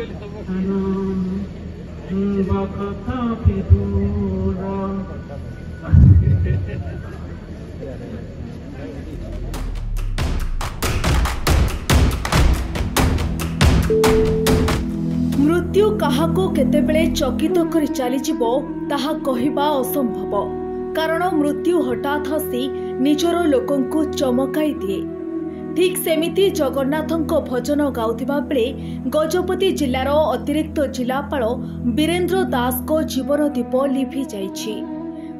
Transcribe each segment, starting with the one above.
मृत्यु काहाको केतेबेले चकित करि चलीजिबो ताहा कहिबा असंभव कारण मृत्यु हठात हसी निजर लोकंकु चमकाई दिए। ठीक सेमिति जगन्नाथंको भजन गाउथिबा बेले गजपति जिल्लार अतिरिक्त जिलापाल वीरेंद्र दास को जीवन दीप लिभि जाइछि।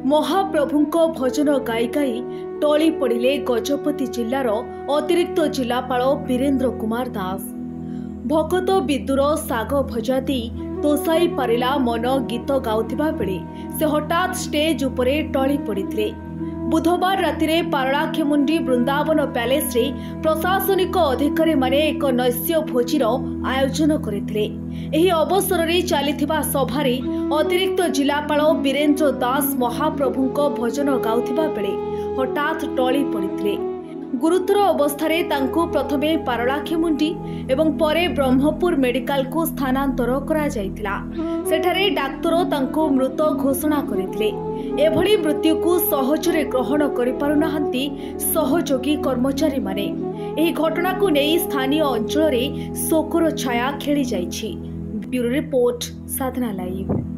महाप्रभुंको भजन गाई गाई टळी पड़िले गजपति जिल्लार अतिरिक्त जिलापाल वीरेंद्र कुमार दास। भकत विदुर साग भजा दी तोसाई पारिला मन गीत गाउथिबा बेले से हठात स्टेज उपरे टळी पड़िथिले। बुधवार रातिरे पारलाखेमुंडी वृंदावन पैलेस रे प्रशासनिक अधिकारी माने एक नैश्य भोजीर आयोजन करथिले। एही अवसर रे चलीथिबा सभारे अतिरिक्त जिलापाल वीरेंद्र दास महाप्रभुंको भजन गाउथिबा बेले हठात टळी पड़िथिले। गुरुतर अवस्थारे तांकु प्रथमे पारलाखेमुंडी एवं परे ब्रह्मपुर मेडिकल को स्थानांतर करा जायतिला। सेठारे डाक्तर तांकु मृत घोषणा करथिले। एभली मृत्यु को सहजरे ग्रहण करि पारुनाहंती सहयोगी कर्मचारी माने। एही घटना को नेई स्थानीय अंचल रे शोकर छाया खेली जाइछि। ब्यूरो रिपोर्ट साधना लाइव।